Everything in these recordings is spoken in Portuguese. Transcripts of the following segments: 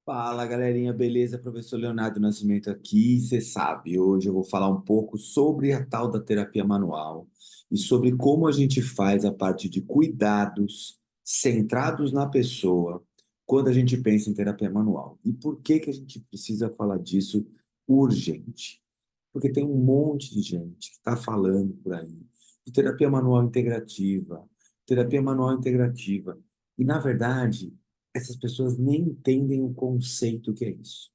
Fala, galerinha, beleza? Professor Leonardo Nascimento aqui. Você sabe, hoje eu vou falar um pouco sobre a tal da terapia manual e sobre como a gente faz a parte de cuidados centrados na pessoa quando a gente pensa em terapia manual. E por que que a gente precisa falar disso urgente? Porque tem um monte de gente que está falando por aí de terapia manual integrativa. E, na verdade, essas pessoas nem entendem o conceito que é isso.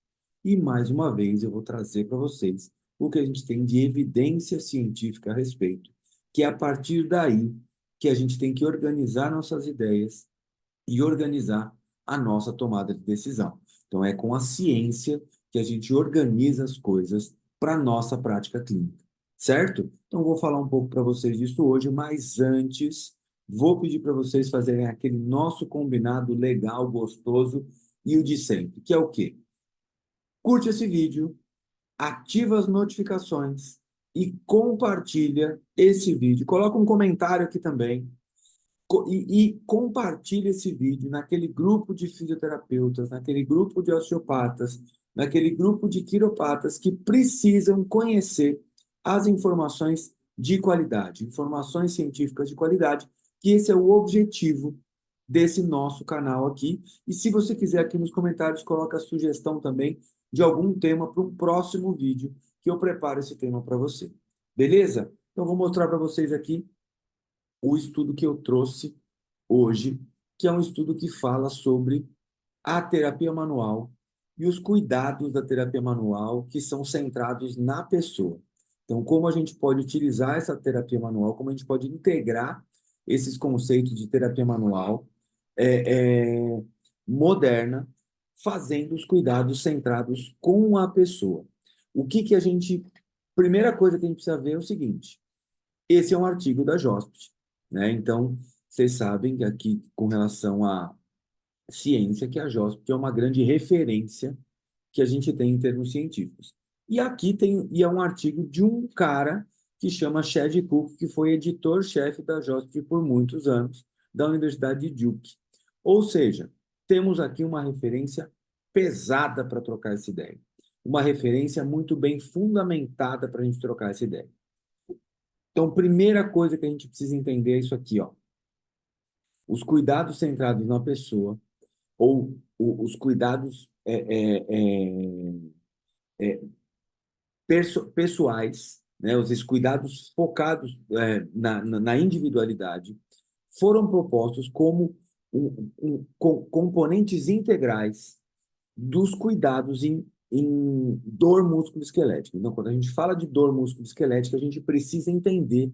E mais uma vez eu vou trazer para vocês o que a gente tem de evidência científica a respeito, que é a partir daí que a gente tem que organizar nossas ideias e organizar a nossa tomada de decisão. Então é com a ciência que a gente organiza as coisas para a nossa prática clínica, certo? Então eu vou falar um pouco para vocês disso hoje, mas antes vou pedir para vocês fazerem aquele nosso combinado legal, gostoso e o de sempre, que é o quê? Curte esse vídeo, ativa as notificações e compartilha esse vídeo. Coloca um comentário aqui também e compartilhe esse vídeo naquele grupo de fisioterapeutas, naquele grupo de osteopatas, naquele grupo de quiropatas que precisam conhecer as informações de qualidade, informações científicas de qualidade, que esse é o objetivo desse nosso canal aqui. E se você quiser aqui nos comentários, coloca a sugestão também de algum tema para um próximo vídeo que eu preparo esse tema para você. Beleza? Então, vou mostrar para vocês aqui o estudo que eu trouxe hoje, que é um estudo que fala sobre a terapia manual e os cuidados da terapia manual que são centrados na pessoa. Então, como a gente pode utilizar essa terapia manual, como a gente pode integrar esses conceitos de terapia manual é, moderna, fazendo os cuidados centrados com a pessoa. O que que a gente... Primeira coisa que a gente precisa ver é o seguinte: esse é um artigo da JOSP, né? Então, vocês sabem que aqui, com relação à ciência, que a JOSP é uma grande referência que a gente tem em termos científicos. E aqui tem, e é um artigo de um cara que chama Chad Cook, que foi editor-chefe da JOSP por muitos anos, da Universidade de Duke. Ou seja, temos aqui uma referência pesada para trocar essa ideia. Uma referência muito bem fundamentada para a gente trocar essa ideia. Então, primeira coisa que a gente precisa entender é isso aqui, ó. Os cuidados centrados na pessoa, ou os cuidados pessoais, né, os cuidados focados na individualidade, foram propostos como componentes integrais dos cuidados em dor músculo-esquelética. Então, quando a gente fala de dor músculo-esquelética, a gente precisa entender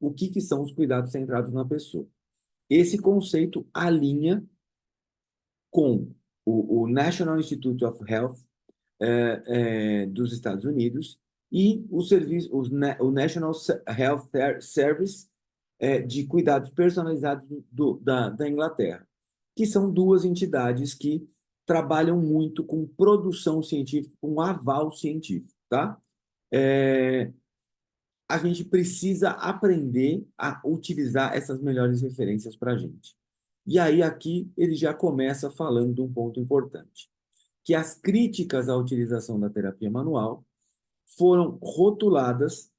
o que, que são os cuidados centrados na pessoa. Esse conceito alinha com o National Institute of Health dos Estados Unidos e o serviço, o National Health Service de cuidados personalizados da Inglaterra, que são duas entidades que trabalham muito com produção científica, com aval científico, tá? É, a gente precisa aprender a utilizar essas melhores referências para a gente. E aí, aqui, ele já começa falando de um ponto importante, que as críticas à utilização da terapia manual foram rotuladas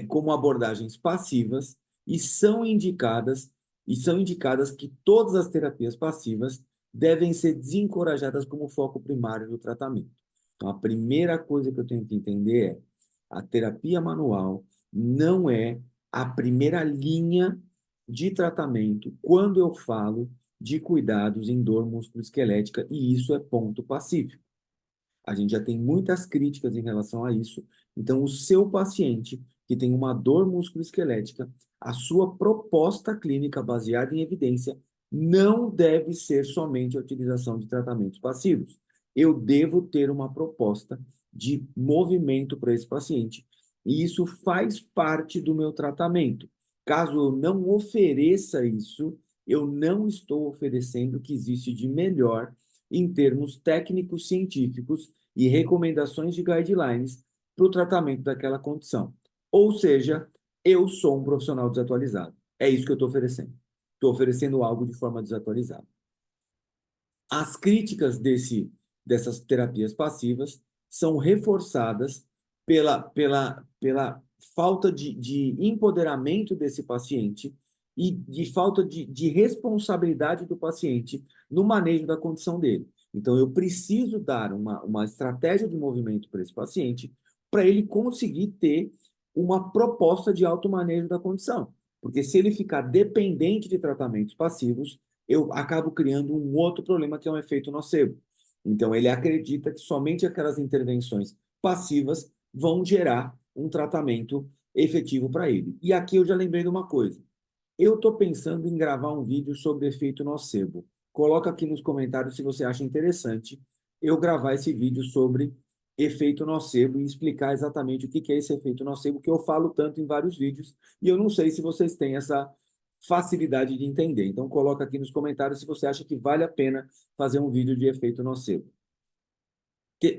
como abordagens passivas e são indicadas que todas as terapias passivas devem ser desencorajadas como foco primário do tratamento. Então, a primeira coisa que eu tenho que entender é a terapia manual não é a primeira linha de tratamento quando eu falo de cuidados em dor musculoesquelética, e isso é ponto pacífico. A gente já tem muitas críticas em relação a isso. Então, o seu paciente que tem uma dor musculoesquelética, a sua proposta clínica baseada em evidência não deve ser somente a utilização de tratamentos passivos. Eu devo ter uma proposta de movimento para esse paciente. E isso faz parte do meu tratamento. Caso eu não ofereça isso, eu não estou oferecendo o que existe de melhor em termos técnicos científicos e recomendações de guidelines para o tratamento daquela condição. Ou seja, eu sou um profissional desatualizado. É isso que eu estou oferecendo. Estou oferecendo algo de forma desatualizada. As críticas dessas terapias passivas são reforçadas pela falta de empoderamento desse paciente e de falta de responsabilidade do paciente no manejo da condição dele. Então, eu preciso dar uma estratégia de movimento para esse paciente para ele conseguir ter uma proposta de automanejo da condição. Porque se ele ficar dependente de tratamentos passivos, eu acabo criando um outro problema que é um efeito nocebo. Então, ele acredita que somente aquelas intervenções passivas vão gerar um tratamento efetivo para ele. E aqui eu já lembrei de uma coisa. Eu estou pensando em gravar um vídeo sobre efeito nocebo. Coloca aqui nos comentários se você acha interessante eu gravar esse vídeo sobre efeito nocebo e explicar exatamente o que é esse efeito nocebo, que eu falo tanto em vários vídeos, e eu não sei se vocês têm essa facilidade de entender. Então, coloca aqui nos comentários se você acha que vale a pena fazer um vídeo de efeito nocebo.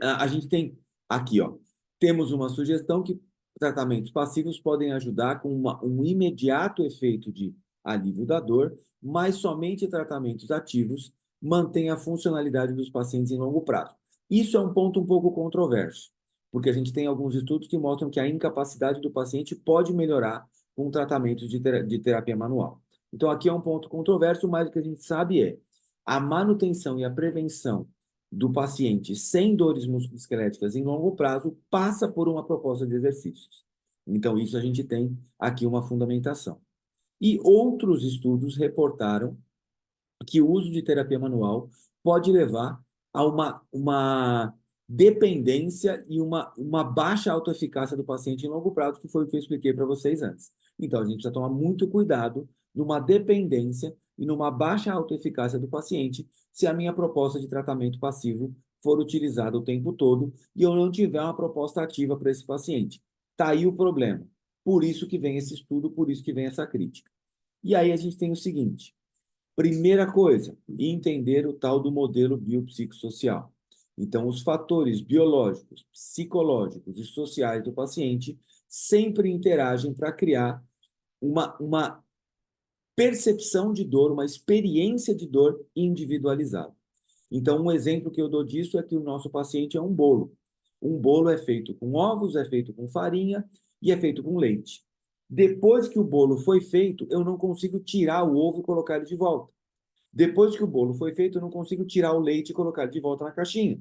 A gente tem aqui, ó, temos uma sugestão que tratamentos passivos podem ajudar com um imediato efeito de alívio da dor, mas somente tratamentos ativos mantêm a funcionalidade dos pacientes em longo prazo. Isso é um ponto um pouco controverso, porque a gente tem alguns estudos que mostram que a incapacidade do paciente pode melhorar com tratamentos de terapia manual. Então, aqui é um ponto controverso, mas o que a gente sabe é a manutenção e a prevenção do paciente sem dores musculoesqueléticas em longo prazo passa por uma proposta de exercícios. Então, isso a gente tem aqui uma fundamentação. E outros estudos reportaram que o uso de terapia manual pode levar a uma dependência e uma baixa autoeficácia do paciente em longo prazo, que foi o que eu expliquei para vocês antes. Então, a gente precisa tomar muito cuidado numa dependência e numa baixa autoeficácia do paciente se a minha proposta de tratamento passivo for utilizada o tempo todo e eu não tiver uma proposta ativa para esse paciente. Está aí o problema. Por isso que vem esse estudo, por isso que vem essa crítica. E aí a gente tem o seguinte: primeira coisa, entender o tal do modelo biopsicossocial. Então, os fatores biológicos, psicológicos e sociais do paciente sempre interagem para criar uma percepção de dor, uma experiência de dor individualizada. Então, um exemplo que eu dou disso é que o nosso paciente é um bolo. Um bolo é feito com ovos, é feito com farinha e é feito com leite. Depois que o bolo foi feito, eu não consigo tirar o ovo e colocar ele de volta. Depois que o bolo foi feito, eu não consigo tirar o leite e colocar de volta na caixinha.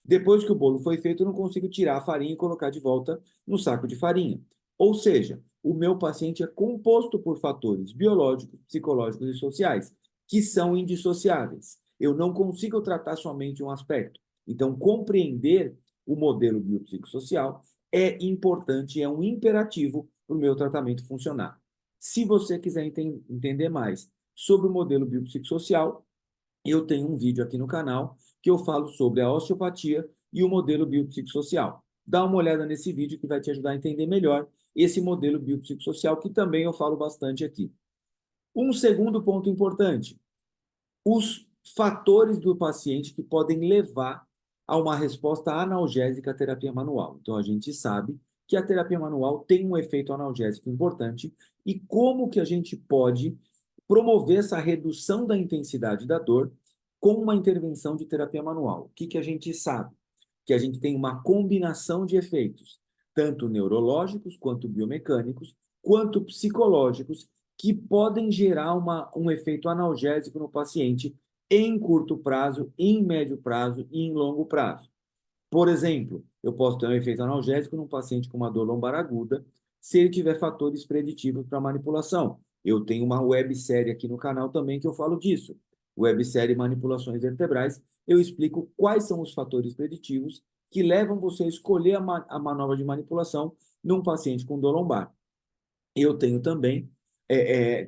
Depois que o bolo foi feito, eu não consigo tirar a farinha e colocar de volta no saco de farinha. Ou seja, o meu paciente é composto por fatores biológicos, psicológicos e sociais, que são indissociáveis. Eu não consigo tratar somente um aspecto. Então, compreender o modelo biopsicossocial é importante, é um imperativo para o meu tratamento funcionar. Se você quiser entender mais sobre o modelo biopsicossocial, eu tenho um vídeo aqui no canal que eu falo sobre a osteopatia e o modelo biopsicossocial. Dá uma olhada nesse vídeo que vai te ajudar a entender melhor esse modelo biopsicossocial, que também eu falo bastante aqui. Um segundo ponto importante: os fatores do paciente que podem levar a uma resposta analgésica à terapia manual. Então, a gente sabe que a terapia manual tem um efeito analgésico importante e como que a gente pode promover essa redução da intensidade da dor com uma intervenção de terapia manual. O que a gente sabe? Que a gente tem uma combinação de efeitos, tanto neurológicos, quanto biomecânicos, quanto psicológicos, que podem gerar um efeito analgésico no paciente em curto prazo, em médio prazo e em longo prazo. Por exemplo, eu posso ter um efeito analgésico num paciente com uma dor lombar aguda, se ele tiver fatores preditivos para manipulação. Eu tenho uma websérie aqui no canal também que eu falo disso. Websérie Manipulações Vertebrais. Eu explico quais são os fatores preditivos que levam você a escolher a manobra de manipulação num paciente com dor lombar. Eu tenho também,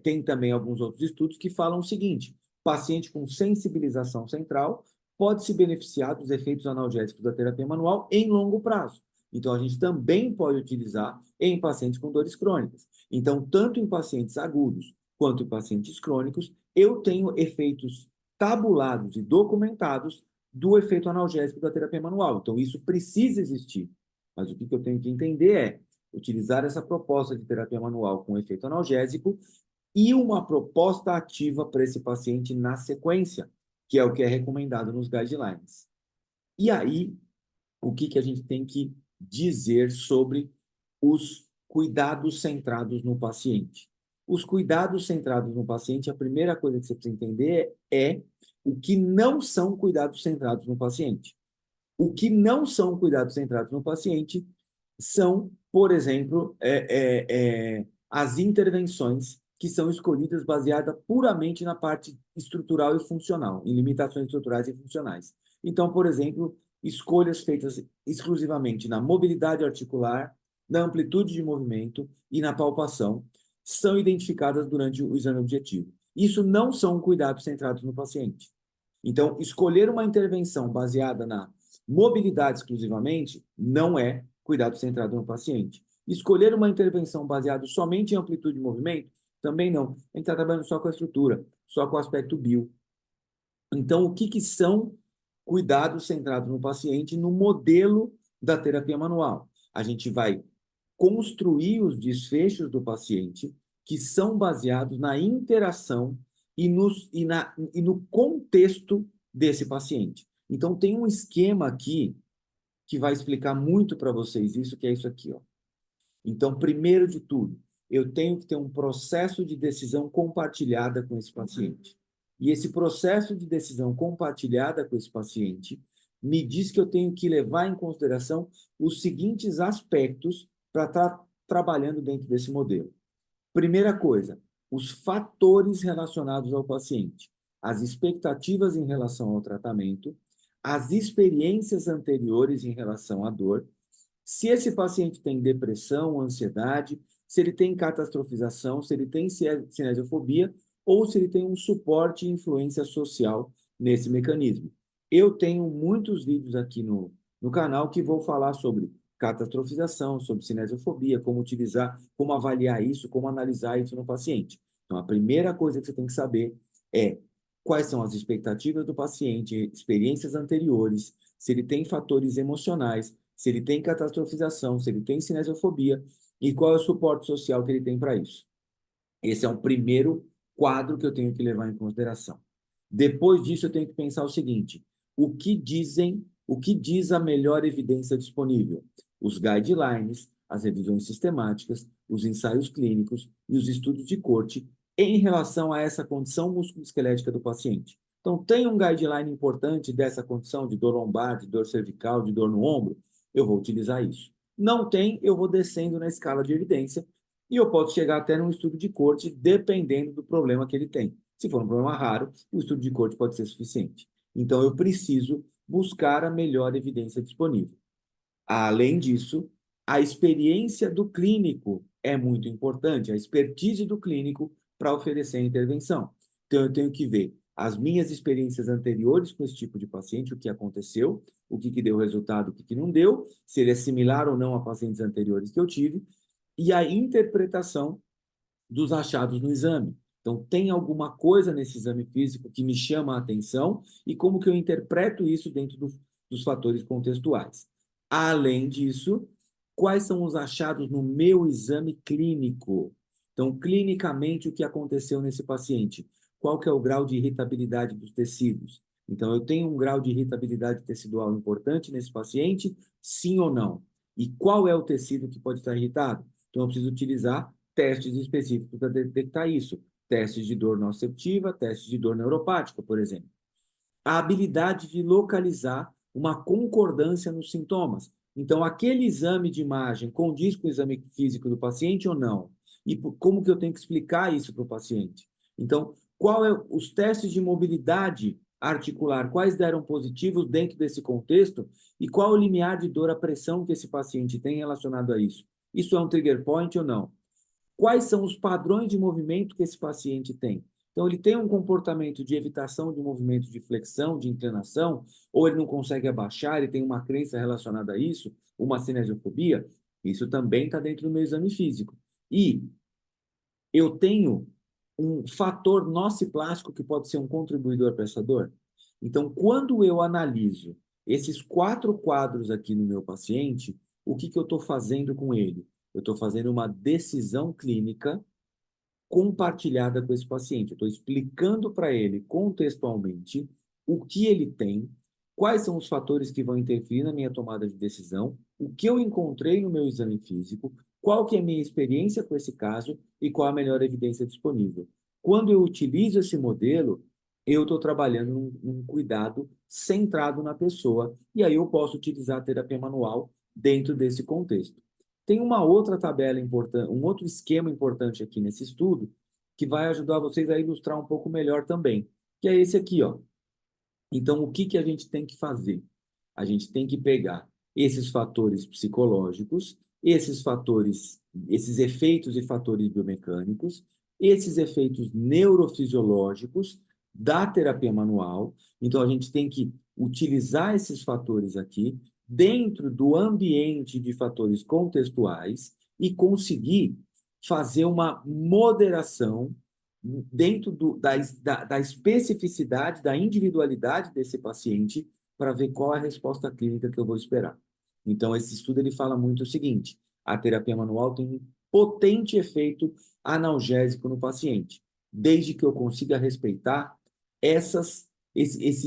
tem também alguns outros estudos que falam o seguinte: paciente com sensibilização central pode se beneficiar dos efeitos analgésicos da terapia manual em longo prazo. Então, a gente também pode utilizar em pacientes com dores crônicas. Então, tanto em pacientes agudos quanto em pacientes crônicos, eu tenho efeitos tabulados e documentados do efeito analgésico da terapia manual. Então, isso precisa existir. Mas o que eu tenho que entender é utilizar essa proposta de terapia manual com efeito analgésico e uma proposta ativa para esse paciente na sequência. que é o que é recomendado nos guidelines. E aí, o que a gente tem que dizer sobre os cuidados centrados no paciente? Os cuidados centrados no paciente, a primeira coisa que você precisa entender é o que não são cuidados centrados no paciente. O que não são cuidados centrados no paciente são, por exemplo, as intervenções que são escolhidas baseada puramente na parte estrutural e funcional, em limitações estruturais e funcionais. Então, por exemplo, escolhas feitas exclusivamente na mobilidade articular, na amplitude de movimento e na palpação são identificadas durante o exame objetivo. Isso não são cuidados centrados no paciente. Então, escolher uma intervenção baseada na mobilidade exclusivamente não é cuidado centrado no paciente. Escolher uma intervenção baseada somente em amplitude de movimento também não. A gente está trabalhando só com a estrutura, só com o aspecto bio. Então, o que são cuidados centrados no paciente no modelo da terapia manual? A gente vai construir os desfechos do paciente que são baseados na interação e no contexto desse paciente. Então, tem um esquema aqui que vai explicar muito para vocês isso, que é isso aqui, ó. Então, primeiro de tudo, eu tenho que ter um processo de decisão compartilhada com esse paciente. E esse processo de decisão compartilhada com esse paciente me diz que eu tenho que levar em consideração os seguintes aspectos para estar trabalhando dentro desse modelo. Primeira coisa, os fatores relacionados ao paciente, as expectativas em relação ao tratamento, as experiências anteriores em relação à dor, se esse paciente tem depressão, ansiedade, se ele tem catastrofização, se ele tem cinesiofobia ou se ele tem um suporte e influência social nesse mecanismo. Eu tenho muitos vídeos aqui no canal que vou falar sobre catastrofização, sobre cinesiofobia, como utilizar, como avaliar isso, como analisar isso no paciente. Então, a primeira coisa que você tem que saber é quais são as expectativas do paciente, experiências anteriores, se ele tem fatores emocionais, se ele tem catastrofização, se ele tem cinesiofobia e qual é o suporte social que ele tem para isso. Esse é o primeiro quadro que eu tenho que levar em consideração. Depois disso, eu tenho que pensar o seguinte: o que diz a melhor evidência disponível? Os guidelines, as revisões sistemáticas, os ensaios clínicos e os estudos de corte em relação a essa condição musculoesquelética do paciente. Então, tem um guideline importante dessa condição de dor lombar, de dor cervical, de dor no ombro? Eu vou utilizar isso. Não tem, eu vou descendo na escala de evidência e eu posso chegar até num estudo de corte, dependendo do problema que ele tem. Se for um problema raro, o estudo de corte pode ser suficiente. Então, eu preciso buscar a melhor evidência disponível. Além disso, a experiência do clínico é muito importante, a expertise do clínico para oferecer a intervenção. Então, eu tenho que ver as minhas experiências anteriores com esse tipo de paciente, o que aconteceu, o que deu resultado, o que não deu, se ele é similar ou não a pacientes anteriores que eu tive, e a interpretação dos achados no exame. Então, tem alguma coisa nesse exame físico que me chama a atenção e como que eu interpreto isso dentro dos fatores contextuais. Além disso, quais são os achados no meu exame clínico? Então, clinicamente, o que aconteceu nesse paciente? Qual que é o grau de irritabilidade dos tecidos? Então, eu tenho um grau de irritabilidade tecidual importante nesse paciente? Sim ou não? E qual é o tecido que pode estar irritado? Então, eu preciso utilizar testes específicos para detectar isso. Testes de dor nociceptiva, testes de dor neuropática, por exemplo. A habilidade de localizar uma concordância nos sintomas. Então, aquele exame de imagem condiz com o exame físico do paciente ou não? E como que eu tenho que explicar isso para o paciente? Então, qual é os testes de mobilidade articular, quais deram positivos dentro desse contexto e qual o limiar de dor à pressão que esse paciente tem relacionado a isso? Isso é um trigger point ou não? Quais são os padrões de movimento que esse paciente tem? Então, ele tem um comportamento de evitação de movimento de flexão, de inclinação, ou ele não consegue abaixar, ele tem uma crença relacionada a isso, uma cinesiofobia, isso também está dentro do meu exame físico. E eu tenho um fator nociplástico que pode ser um contribuidor para essa dor. Então, quando eu analiso esses 4 quadros aqui no meu paciente, o que eu estou fazendo com ele? Eu estou fazendo uma decisão clínica compartilhada com esse paciente. Eu estou explicando para ele contextualmente o que ele tem, quais são os fatores que vão interferir na minha tomada de decisão, o que eu encontrei no meu exame físico, qual que é a minha experiência com esse caso e qual a melhor evidência disponível. Quando eu utilizo esse modelo, eu estou trabalhando num cuidado centrado na pessoa, e aí eu posso utilizar a terapia manual dentro desse contexto. Tem uma outra tabela importante, um outro esquema importante aqui nesse estudo, que vai ajudar vocês a ilustrar um pouco melhor também, que é esse aqui, ó. Então, o que que a gente tem que fazer? A gente tem que pegar esses fatores psicológicos, esses fatores, esses efeitos e fatores biomecânicos, esses efeitos neurofisiológicos da terapia manual. Então, a gente tem que utilizar esses fatores aqui dentro do ambiente de fatores contextuais e conseguir fazer uma moderação dentro da especificidade, da individualidade desse paciente, para ver qual é a resposta clínica que eu vou esperar. Então, esse estudo ele fala muito o seguinte: a terapia manual tem um potente efeito analgésico no paciente, desde que eu consiga respeitar esse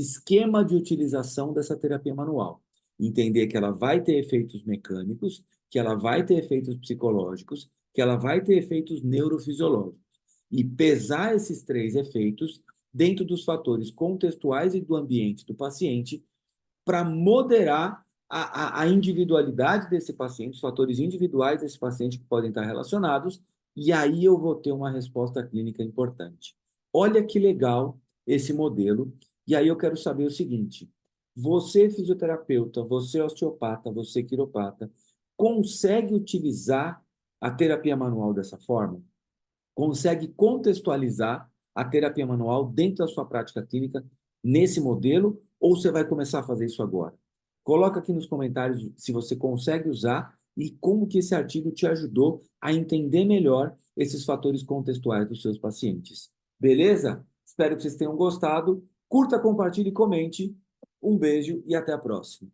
esquema de utilização dessa terapia manual. Entender que ela vai ter efeitos mecânicos, que ela vai ter efeitos psicológicos, que ela vai ter efeitos neurofisiológicos e pesar esses três efeitos dentro dos fatores contextuais e do ambiente do paciente para moderar a individualidade desse paciente, os fatores individuais desse paciente que podem estar relacionados, e aí eu vou ter uma resposta clínica importante. Olha que legal esse modelo, e aí eu quero saber o seguinte: você, fisioterapeuta, você, osteopata, você, quiropata, consegue utilizar a terapia manual dessa forma? Consegue contextualizar a terapia manual dentro da sua prática clínica nesse modelo, ou você vai começar a fazer isso agora? Coloca aqui nos comentários se você consegue usar e como que esse artigo te ajudou a entender melhor esses fatores contextuais dos seus pacientes. Beleza? Espero que vocês tenham gostado. Curta, compartilhe e comente. Um beijo e até a próxima.